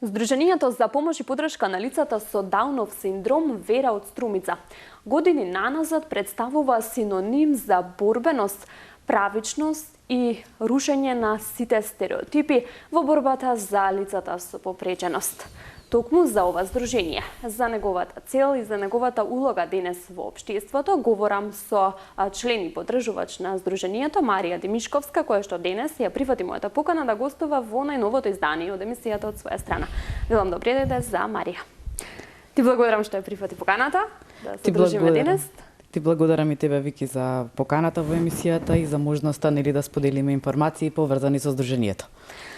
Здруженијето за помош и поддршка на лицата со Даунов синдром Вера од Струмица години наназад представува синоним за борбеност, правичност и рушење на сите стереотипи во борбата за лицата со попреченост. Токму за ова здружение, за неговата цел и за неговата улога денес во општеството, говорам со член и поддржувач на здруженијето Марија Димишковска, која што денес ја прифати мојата покана да гостува во најновото издание од емисијата од своја страна. Велам добре дојде за Марија. Ти благодарам што ја прифати поканата да се дружиме денес. Ти благодарам и тебе, Вики, за поканата во емисијата и за можноста да споделиме информации поврзани со здруженијето.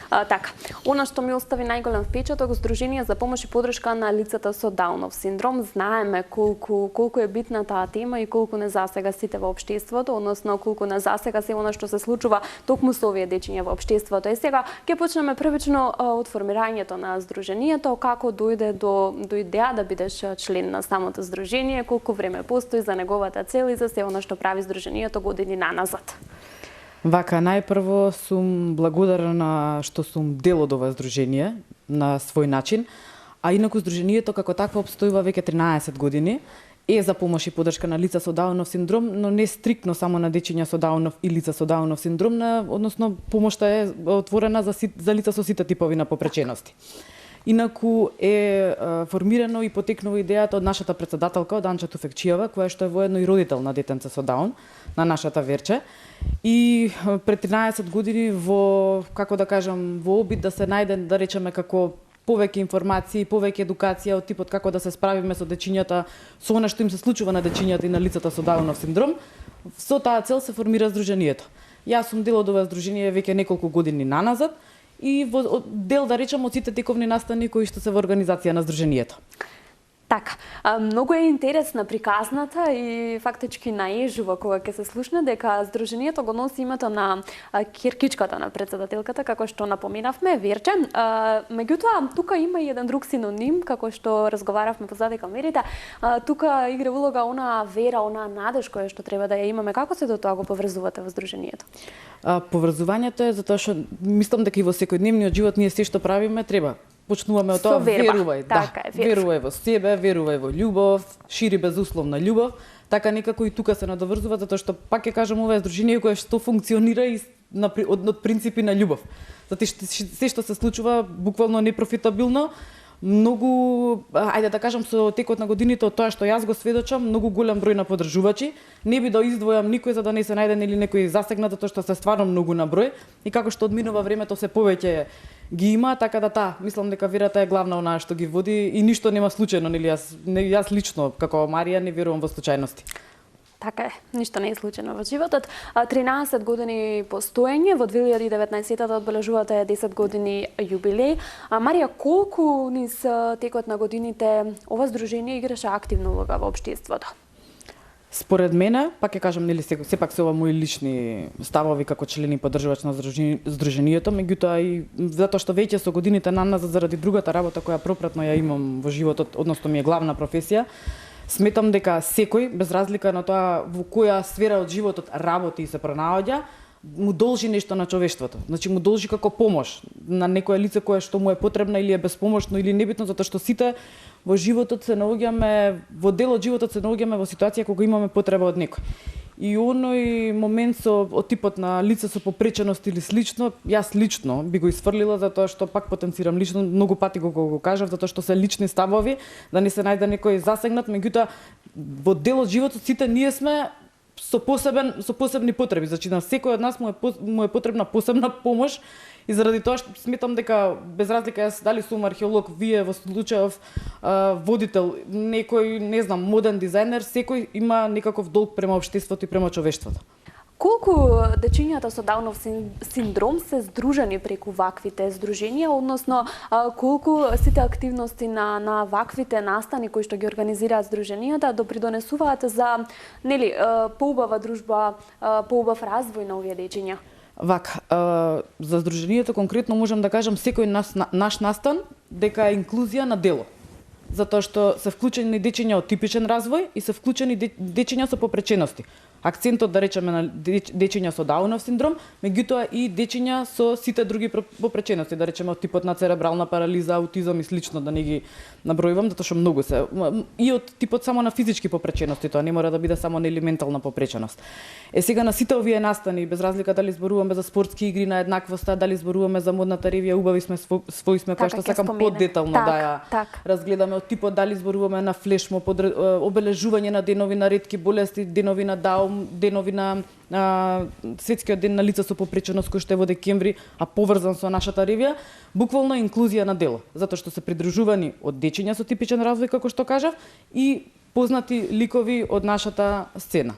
Така, она што ми остави најголем впечаток, Здружение за помош и поддршка на лицата со Даунов синдром. Знаеме колку е битна таа тема и колку не засега сите во општеството, односно колку не засега се она што се случува токму со овие дечиња во општеството. И сега ќе почнеме првично од формирањето на здруженијето, како дојде до идеја да бидеш член на самото здружение, колку време постои за неговата цел и за се она што прави здруженијето години наназад. Вака, најпрво сум благодарна што сум дел од ова здружение на свој начин, а инаку здруженијето како такво обстојува веќе 13 години. Е за помош и поддршка на лица со Даунов синдром, но не стриктно само на дечиња со Даунов и лица со Даунов синдром, односно помошта е отворена за лица со сите типови на попречености. Инаку е формирано и потекнува идејата од нашата претседателка, од Анча Туфекчиева, која што е воедно и родител на детенце со Даун, на нашата Верче. И пред 13 години во, како да кажам, во обид да се најде, да речеме, како повеќе информации, повеќе едукација од типот како да се справиме со дечињата, со она што им се случува на дечињата и на лицата со Даунов синдром, со таа цел се формира здруженијето. Јас сум дел од ова здружение веќе неколку години наназад и во дел, да речем, од сите тековни настани кои што се во организација на здруженијето. Така, многу е интересна приказната и фактички наежува кога ќе се слушне дека здруженијето го носи името на киркичката на претседателката, како што напоменавме, Верче. Меѓутоа, тука има и еден друг синоним, како што разговаравме позади камерите. Тука игра улога она вера, она надеж која што треба да ја имаме. Како се до тоа го поврзувате во здруженијето? Поврзувањето е затоа што мислам дека и во секојдневниот живот ние се што правиме треба почнуваме од тоа, верувај, верувај во себе, верувај во љубов, шири безусловна љубов, така некако и тука се надоврзува, затоа што пак ќе кажам ова е здружение кое што функционира и од принципи на љубов. Затоа се што се случува буквално непрофитабилно, многу, ајде да кажам, со текот на годините од тоа што јас го сведочам, многу голем број на поддржувачи. Не би да издвојам никој за да не се најде или некој засегнат, затоа што се стварно многу на број и како што одминува времето се повеќе ги има, така да мислам дека верата е главна онаа што ги води и ништо нема случајно, нели јас лично како Марија не верувам во случајности. Така е, ништо не е случајно во животот. 13 години постоење, во 2019-та одбележувате 10 години јубилеј. Марија, колку низ текот на годините ова здружение играше активна улога во општеството? Според мене, пак ќе кажам, нели сепак се ова мои лични ставови како член и поддржувач на здруженијето, меѓутоа и затоа што веќе со годините наназад заради другата работа која пропратно ја имам во животот, односно ми е главна професија, сметам дека секој, без разлика на тоа во која сфера од животот работи и се пронаоѓа, му должи нешто на човештвото. Значи му должи како помош на некое лице кое што му е потребна или е безпомошно или небитно, затоа што сите во животот се наоѓаме, во дел од животот се наоѓаме во ситуација кога имаме потреба од некој. И оној момент од типот на лице со попреченост или слично, јас лично би го исфрлила затоа што пак потенцирам лично, многу пати го кажав, затоа што се лични ставови, да не се најде некој засегнат, меѓутоа во дел од животот сите ние сме со посебни потреби, значи на секој од нас му е потребна посебна помош и заради тоа што сметам дека без разлика јас дали сум археолог, вие во случајов водител, некој, не знам, моден дизајнер, секој има некаков долг према општеството и према човештвото. Колку дечињата со Даунов синдром се здружени преку ваквите здруженија, односно колку сите активности на ваквите настани кои што ги организираат здруженијата допридонесуваат за поубава дружба, поубав развој на овие дечиња? Вака, за здруженијето конкретно можам да кажам секој наш настан дека е инклузија на дело. Затоа што се вклучени дечиња од типичен развој и се вклучени дечиња со попречености. Акцентот да речеме на дечиња со Даунов синдром, меѓутоа и дечиња со сите други попречености, да речеме од типот на церебрална парализа, аутизам и слично, да не ги набројувам, затоа што многу се. И од типот само на физички попречености, тоа не мора да биде само нели ментална попреченост. Сега на сите овие настани, без разлика дали зборуваме за спортски игри на еднаквоста, дали зборуваме за модната ревија Убави сме свој сме, која што сакам подетално да ја разгледаме, од типот дали зборуваме на флешмоб, обележување на денови на ретки болести, денови на Даун, денови на светскиот ден на лица со попреченост кој што е во декември, а поврзан со нашата ревија, буквално инклузија на дело, затоа што се придружувани од дечиња со типичен развој, како што кажав, и познати ликови од нашата сцена.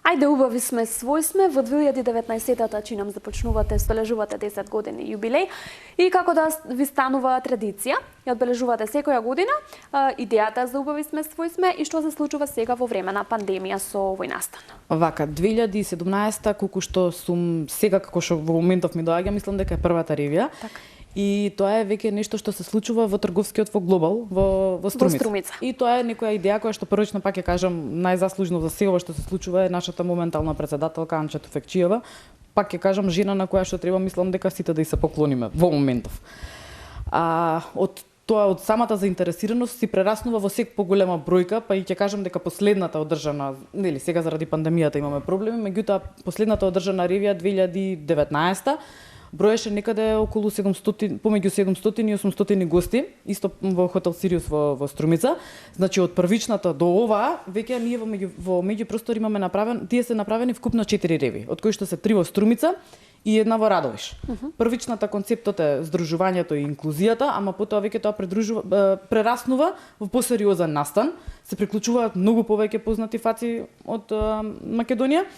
Ајде, убави сме, свој сме. Во 2019-та чинам започнувате, одбележувате 10 години јубилеј и како да ви станува традиција, ја одбележувате секоја година идејата за убави сме, свој сме и што се случува сега во време на пандемија со овој настан. Вака, 2017-та, колку што сум сега, како што во моментов ми доаѓа, мислам дека е првата ревија. Така. И тоа е веќе нешто што се случува во трговскиот во Глобал, во Струмица. И тоа е некоја идеја која што првично пак ќе кажам најзаслужно за се ова што се случува е нашата моментална председателка Анча Туфекчиева. Пак ќе кажам жена на која што треба, мислам дека сите да и се поклониме во моментов. Од самата заинтересираност си прераснува во сек поголема бројка, па и ќе кажам дека последната одржана, нели сега заради пандемијата имаме проблеми, меѓутоа последната одржана ревија 2019 броеше некаде околу 700, помеѓу 700 и 800 гости, исто во хотел Сириус во Струмица. Значи од првичната до оваа, веќе ние во меѓупростор имаме направен, тие се направени вкупно 4 реви, од кои што се 3 во Струмица и една во Радовиш. Првичната концептот е здружувањето и инклузијата, ама потоа веќе тоа прераснува во посериозен настан, се приклучуваат многу повеќе познати фаци од Македонија.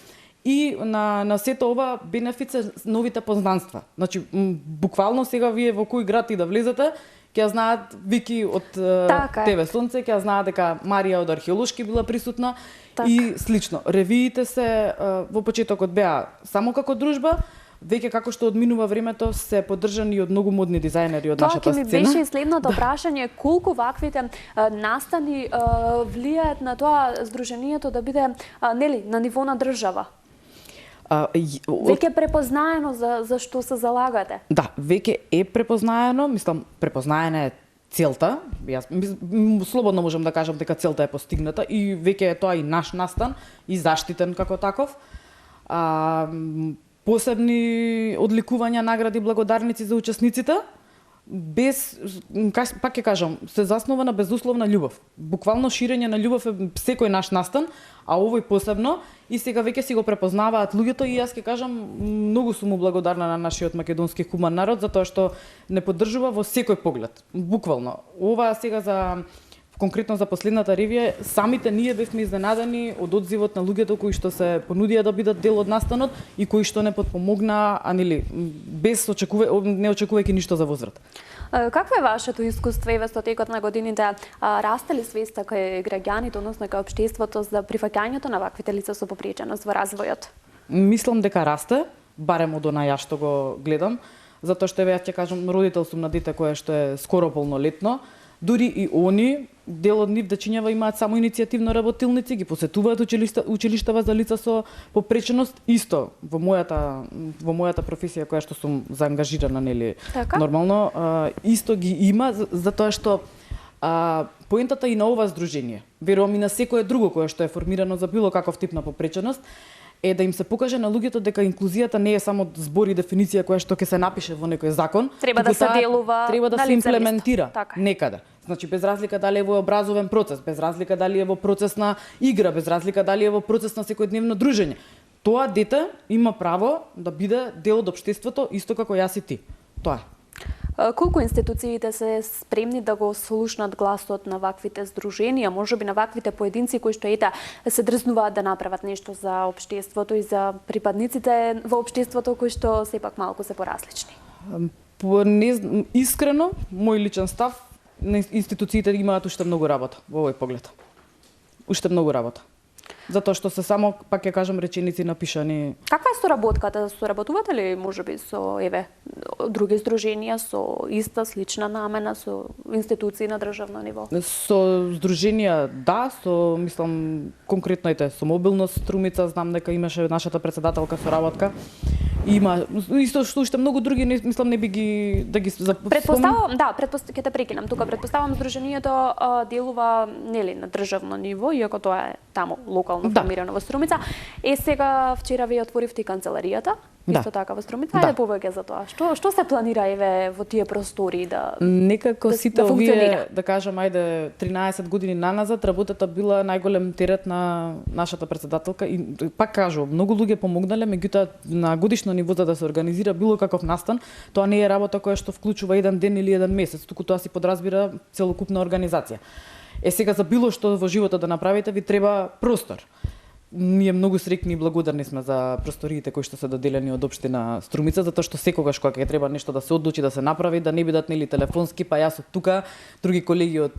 И на сето ова бенефит се новите познанства. Значи, буквално сега вие во кој град и да влезете, ќе знаат Вики од ТВ Сонце, ќе знаат дека Марија од Археолошки била присутна и слично. Ревиите се во почетокот беа само како дружба, веќе како што одминува времето се поддржани од многу модни дизајнери од нашата сцена. Тоа ќе ми беше следното прашање, колку ваквите настани влијаат на тоа здруженијето да биде нели на ниво на држава? Веќе препознаено за што се залагате? Да, веќе е препознаено, мислам, препознаена е целта. Јас слободно можам да кажам дека целта е постигната и веќе е тоа и наш настан и заштитен како таков. Посебни одликувања, награди, благодарници за учесниците, пак ќе кажам, се заснова на безусловна љубов. Буквално ширење на љубов е секој наш настан, а овој посебно, и сега веќе си го препознаваат луѓето и јас ќе кажам, многу сум благодарна на нашиот македонски хуман народ, затоа што не поддржува во секој поглед. Буквално. Ова сега конкретно за последната ревија, самите ние бевме изненадени од одзивот на луѓето кои што се понудија да бидат дел од настанот и кои што не потпомогнаа, без не очекувајќи ништо за возврат. Какво е вашето искуство еве со текот на годините? Расте ли свеста кај граѓаните, односно кај општеството за прифаќањето на ваквите лица со попреченост во развојот? Мислам дека расте, барем од она ја што го гледам, затоа што еве ја ќе кажам, родител сум на дете кое што е скоро полнолетно. Дури и они, дел од нив дечињава имаат само иницијативно работилници, ги посетуваат училиштава за лица со попреченост, исто во мојата професија која што сум заангажирана, нели, нормално, исто ги има, затоа што поентата и на ова здружение, верувам и на секое друго кое што е формирано за било каков тип на попреченост, е да им се покаже на луѓето дека инклузијата не е само збор и дефиниција која што ќе се напише во некој закон, треба да се делува, треба да се имплементира некаде. Значи без разлика дали е во образовен процес, без разлика дали е во процес на игра, без разлика дали е во процес на секојдневно дружење. Тоа дете има право да биде дел од општеството исто како јас и ти. Тоа е. Колку институциите се спремни да го слушнат гласот на ваквите здруженија, можеби на ваквите поединци кои што се дрзнуваат да направат нешто за општеството и за припадниците во општеството кои што сепак малку се поразлични? Искрено, мој личен став, институциите имаат уште многу работа во овој поглед. Уште многу работа. Затоа што се само, пак ќе кажам, реченици напишани. Каква е соработката? Соработувате ли можеби со други здруженија со иста слична намена, со институции на државно ниво? Со здруженија да, со мислам конкретно со мобилност Струмица, знам дека имаше нашата председателка соработка. Има исто што уште многу други, мислам не би ги да ги Предпоставам, ќе те прекинам тука. Предпоставам здруженијето делува нели на државно ниво, иако тоа е таму локално формирано во Струмица. Сега вчера вие отворивте и канцеларијата, исто така во Струмица. Ајде повеќе за тоа. Што се планира во тие простори некако сите овие, да кажам, 13 години наназад работата била најголем терет на нашата председателка и пак кажувам, многу луѓе помогнале, меѓутоа на годишно ниво за да се организира било каков настан, тоа не е работа која што вклучува еден ден или еден месец, туку тоа си подразбира целокупна организација. Сега за било што во животот да направите ви треба простор. Ние многу среќни и благодарни сме за просториите кои што се доделени од општина Струмица, затоа што секогаш кога ќе треба нешто да се одлучи да се направи, да не бидат нели телефонски, па јас од тука, други колеги од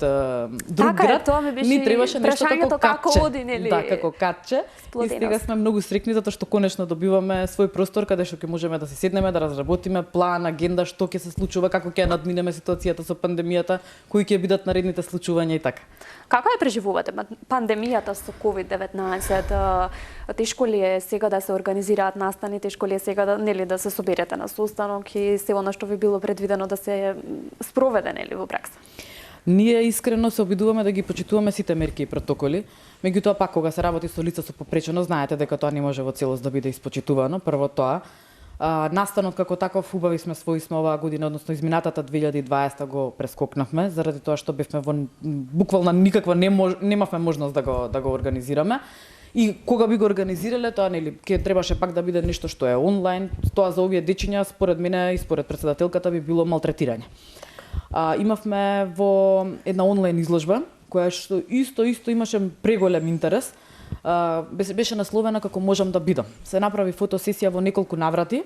друг град, ни требаше нешто како оди, нели? Да, како катче. И сега сме многу среќни затоа што конечно добиваме свој простор каде што ќе можеме да се седнеме, да разработиме план, агенда, што ќе се случува, како ќе надминеме ситуацијата со пандемијата, кои ќе бидат наредните случувања и така. Како ја преживувате пандемијата со COVID-19? Тешко ли е сега да се организираат настани, тешко ли е сега да се соберете на состанок и се она што ви било предвидено да се спроведе нели во пракса? Ние искрено се обидуваме да ги почитуваме сите мерки и протоколи, меѓутоа пак кога се работи со лица со попреченост, знаете дека тоа не може во целост да биде испочитувано. Прво тоа, настанот како таков убави сме оваа година, односно изминатата 2020 го прескокнавме, заради тоа што бевме во буквално никаква немавме можност да го организираме. И кога би го организирале, тоа нели ќе требаше пак да биде нешто што е онлайн. Тоа за овие дечиња според мене и според председателката би било малтретирање. Имавме во една онлайн изложба која што исто имаше преголем интерес. Беше насловена како можам да бидам. Се направи фотосесија во неколку наврати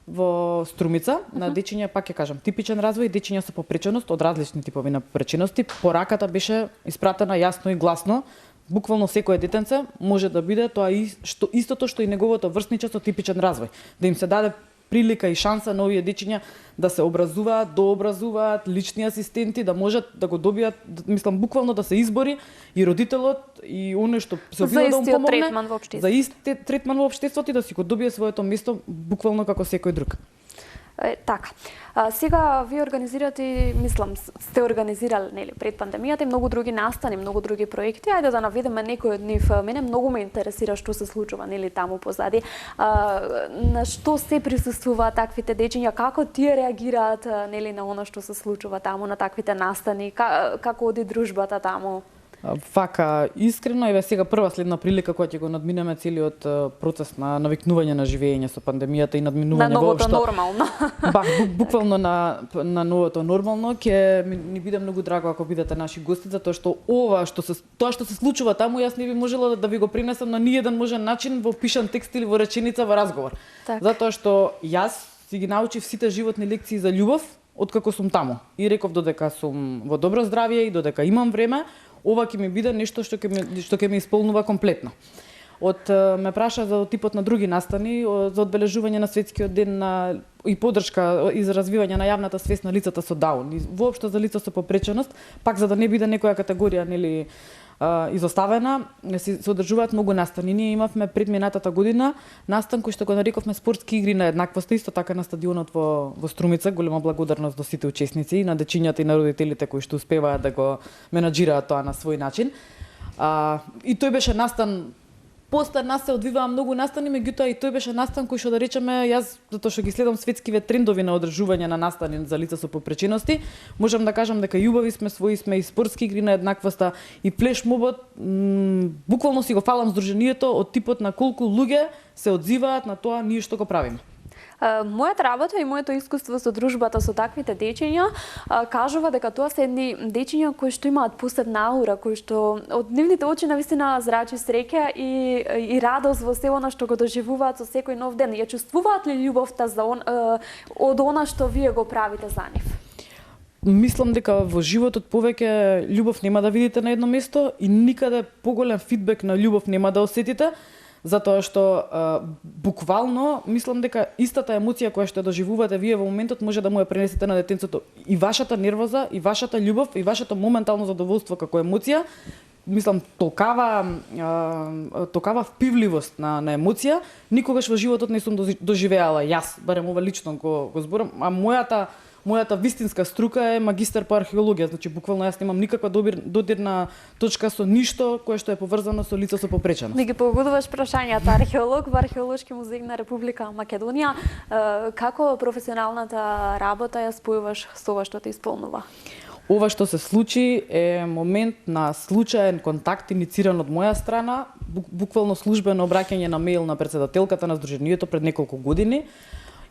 во Струмица на дечиња, пак ќе кажам, типичен развој, дечиња со попреченост од различни типови на попречености. Пораката беше испратена јасно и гласно. Буквално секое детенце може да биде тоа истото што и неговото врсниче со типичен развој. Да им се даде прилика и шанса на овие дечиња да се образуваат, дообразуваат, лични асистенти, да можат да го добијат, мислам, буквално да се избори и родителот и оној што се обидува да му помогне за истиот третман во општеството и да си го добие своето место буквално како секој друг. Така. Сега вие организирате, мислам, сте организирали нели пред пандемијата и многу други настани, многу други проекти. Ајде да наведеме некој од нив. Мене многу ме интересира што се случува нели таму позади. На што се присуствуваат таквите дечиња, како тие реагираат нели на она што се случува таму на таквите настани, како оди дружбата таму? Вака, искрено, сега прва следна прилика која ќе го надминеме целиот процес на навикнување на живење со пандемијата и надминување на новото нормално. Буквално на новото нормално, ќе ни биде многу драго ако бидете наши гости, затоа што тоа што се случува таму, јас не би можела да ви го принесам на ниеден можен начин во пишан текст или во реченица во разговор. Так. Затоа што јас си ги научив сите животни лекции за љубов откако сум таму. И реков додека сум во добро здравје и додека имам време, ова ќе ми биде нешто што ќе ме исполнува комплетно. Ме праша за типот на други настани, за одбележување на светскиот ден и поддршка и за развивање на јавната свест на лицата со Даун. И воопшто за лица со попреченост, пак за да не биде некоја категорија нели изоставена, се одржуваат многу настани. Ние имавме предминатата година настан кој што го нарековме спортски игри на еднаквост, исто така на стадионот во Струмица. Голема благодарност до сите учесници и на дечињата и на родителите кои што успеваат да го менаџираат тоа на свој начин. И тој беше настан. После нас се одвиваа многу настани, меѓутоа и тој беше настан кој што да речеме, јас затоа што ги следам светскиве трендови на одржување на настани за лица со попречености, можам да кажам дека јубави сме, свои сме и спортски игри на еднаквоста и флешмобот, буквално си го фалам здруженијето од типот на колку луѓе се одзиваат на тоа ние што го правиме. Мојата работа и моето искуство со дружбата со таквите дечиња кажува дека тоа се едни дечиња кои што имаат посебна аура, кои што од нивните очи навистина зрачи среќа и радост во се она што го доживуваат со секој нов ден. Ја чувствуваат ли љубовта од она што вие го правите за нив? Мислам дека во животот повеќе љубов нема да видите на едно место и никаде поголем фидбек на љубов нема да осетите, затоа што буквално мислам дека истата емоција која што ја доживувате вие во моментот може да му ја пренесете на детенцето. И вашата нервоза, и вашата љубов, и вашето моментално задоволство како емоција, мислам токава впивливост на емоција, никогаш во животот не сум доживеала јас, барем ова лично го зборам, а мојата вистинска струка е магистар по археологија, значи буквално јас немам никаква додирна точка со ништо кое што е поврзано со лице со попреченост. Не ги погодуваш прашањата, археолог во Археолошки музеј на Република Македонија, како професионалната работа ја спојуваш со ова што те исполнува? Ова што се случи е момент на случаен контакт иницииран од моја страна, буквално службено обраќање на мејл на претседателката на Сдруженијето пред неколку години.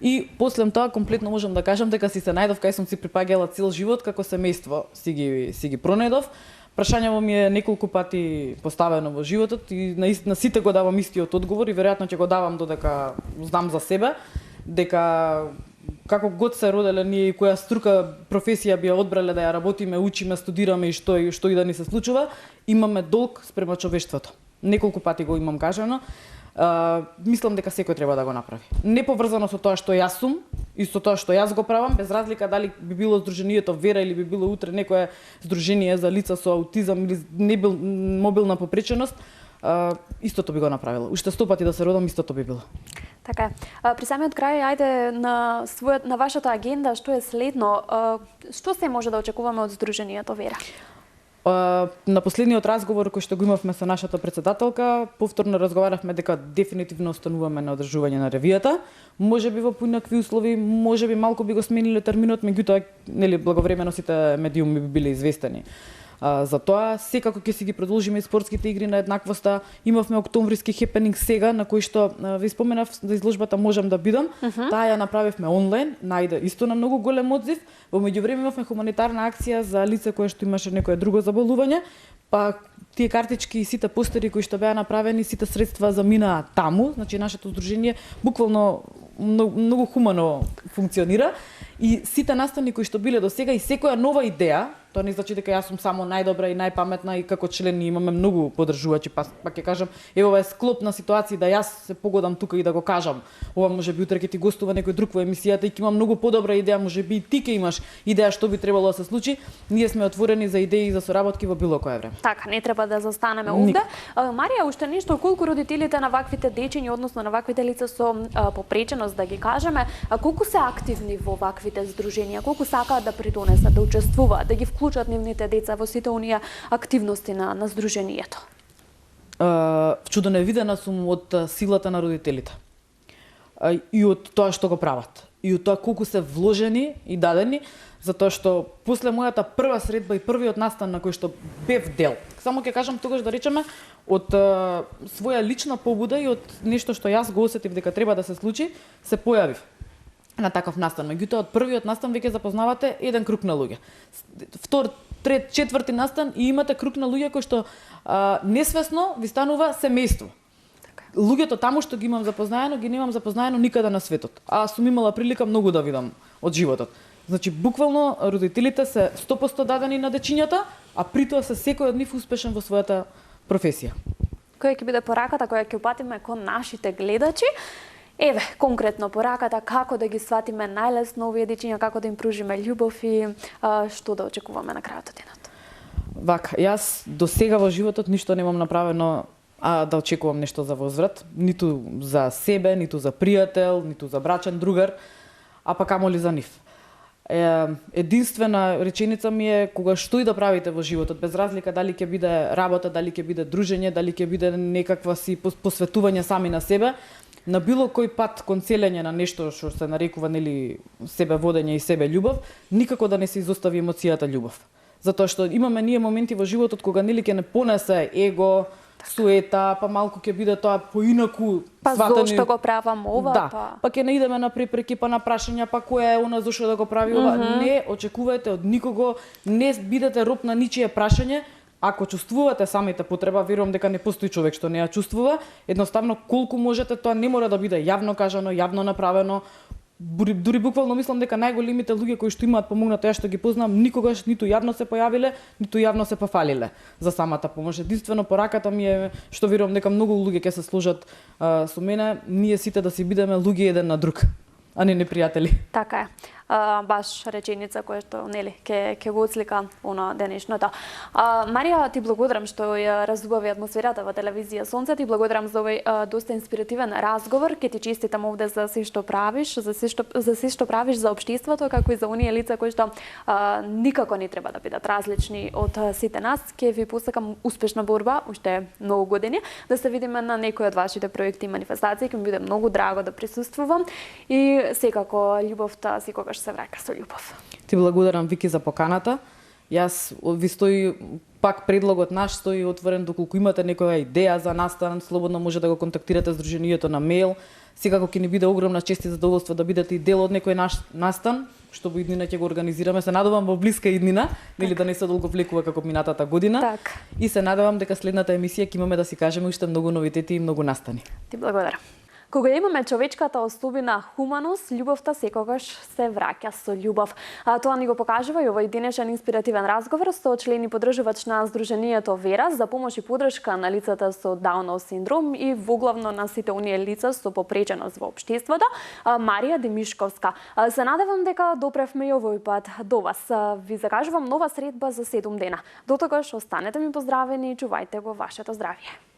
И после тоа комплетно можам да кажам дека си се најдов кај сум си припаѓала цел живот, како семејство си ги пронедов. Прашањето ми е неколку пати поставено во животот и на сите го давам истиот одговор и веројатно ќе го давам додека знам за себе, дека како год се роделе ние и која струка професија би ја одбрале да ја работиме, учиме, студираме и што и да ни се случува, имаме долг спрема човештвото. Неколку пати го имам кажано. Мислам дека секој треба да го направи. Не поврзано со тоа што јас сум и со тоа што јас го правам, без разлика дали би било Сдруженијето Вера или би било утре некое здружение за лица со аутизам или мобилна попреченост, истото би го направила. Уште 100 пати да се родам, истото би било. Така е. При самиот крај, ајде на вашата агенда, што е следно? Што се може да очекуваме од Сдруженијето Вера? На последниот разговор кој што го имавме со нашата претседателка, повторно разговаравме дека дефинитивно остануваме на одржување на ревијата. Може би во поинакви услови, може би малку би го смениле терминот, меѓутоа нели благовремено сите медиуми би биле известени. За тоа секако ќе си ги продолжиме и спортските игри на еднаквоста. Имавме октомвриски хепенинг сега на кој што ви споменав за изложбата Можам да бидам. Таа ја направивме онлайн, најде исто на многу голем одзив. Во меѓувреме имавме хуманитарна акција за лице кое што имаше некое друго заболување, па тие картички и сите постери кои што беа направени, сите средства заминаа таму, значи нашето здружение буквално многу хумано функционира и сите настани кои што биле до сега и секоја нова идеја, тоа не значи дека јас сум само најдобра и најпаметна и како член имаме многу поддржувачи, па ќе кажам, ево ова е склоп на ситуација да јас се погодам тука и да го кажам. Ова можеби утре ќе ти гостува некој друг во емисијата и ќе има многу подобра идеја, можеби и ти ќе имаш идеја што би требало да се случи. Ние сме отворени за идеи и за соработки во било кое време. Така, не треба да застанеме овде. Марија, уште нешто, колку родителите на ваквите дечиња, односно на ваквите лица со попреченост, да ги кажеме, колку се активни во ваквите здруженија, колку сакаат да придонесат, да учествуваат, да ги вклучат нивните деца во сите оние активности на здруженијето? Чудоневидена сум од силата на родителите. И од тоа што го прават. И од тоа колку се вложени и дадени, затоа што после мојата прва средба и првиот настан на кој што бев дел, само ќе кажам тогаш да речеме, од своја лична побуда и од нешто што јас го осетив дека треба да се случи, се појавив на таков настан. Меѓутоа, од првиот настан веќе запознавате еден круг на луѓе. Втор, трет, четврти настан и имате круг на луѓе кои што несвесно ви станува семејство. Луѓето таму што ги имам запознаено, ги немам запознаено никаде на светот. А сум имала прилика многу да видам од животот. Значи, буквално родителите се 100% дадени на дечињата, а притоа се секој од нив успешен во својата професија. Која ќе биде пораката која ќе упатиме кон нашите гледачи? Еве, конкретно пораката, како да ги сватиме најлесно овие дечиња, како да им пружиме љубов и што да очекуваме на крајот од денот? Вака, јас до сега во животот ништо немам направено да очекувам нешто за возврат, ниту за себе, ниту за пријател, ниту за брачен другар, а па камоли за нив. Единствена реченица ми е кога што и да правите во животот, без разлика дали ќе биде работа, дали ќе биде дружење, дали ќе биде некаква си посветување сами на себе, на било кој пат кон целење на нешто што се нарекува нели себе водење и себе љубов, никако да не се изостави емоцијата љубов. Затоа што имаме ние моменти во животот кога нели ќе не понесе его, суета, па малку ќе биде тоа поинаку сватено. Зошто го правам ова? Да, па ќе не идеме на препреки, па на прашања, па која е она зошто да го прави ова. Не очекувајте од никого, не бидете роб на ничие прашање. Ако чувствувате самите потреба, верувам дека не постои човек што не ја чувствува, едноставно колку можете, тоа не мора да биде јавно кажано, јавно направено. дури буквално мислам дека најголемите луѓе кои што имаат помогнато, ја што ги познам, никогаш ниту јавно се појавиле, ниту јавно се пофалиле за самата помош. Единствено пораката ми е што верувам дека многу луѓе ќе се сложат со мене, ние сите да си бидеме луѓе еден на друг, а не непријатели. Така е. Баш реченица која што нели ќе го отслика оно денешното. Марија, ти благодарам што ја разубави атмосферата во телевизија Сонце, ти благодарам за овој доста инспиративен разговор. Ќе ти честитам овде за се што правиш, за се што правиш за општеството, како и за оние лица кои што никако не треба да бидат различни од сите нас. Ќе ви посакам успешна борба уште многу години, да се видиме на некои од вашите проекти и манифестации. Ќе ми биде многу драго да присуствувам и секако љубовта секогаш се враќа со љубов. Ти благодарам, Вики, за поканата. Јас ви стои пак предлогот наш стои отворен, доколку имате некоја идеја за настан, слободно може да го контактирате Сдруженијето на мејл. Секако ќе ни биде огромна чест и задоволство да бидете и дел од некој наш настан, што во иднина ќе го организираме. Се надевам во блиска иднина, нели да не се одолговлекува како минатата година. Так. И се надевам дека следната емисија ќе имаме да си кажеме уште многу новитети и многу настани. Ти благодарам. Кога имаме човечката особина хуманост, љубовта секогаш се враќа со љубов. Тоа ни го покажува и овој денешен инспиративен разговор со член и поддржувач на Сдруженијето Вера за помош и поддршка на лицата со Даунов синдром и воглавно на сите оние лица со попреченост во општеството, Марија Демишковска. Се надевам дека допревме и овој пат до вас. Ви закажувам нова средба за 7 дена. До тогаш останете ми поздравени и чувајте го вашето здравје.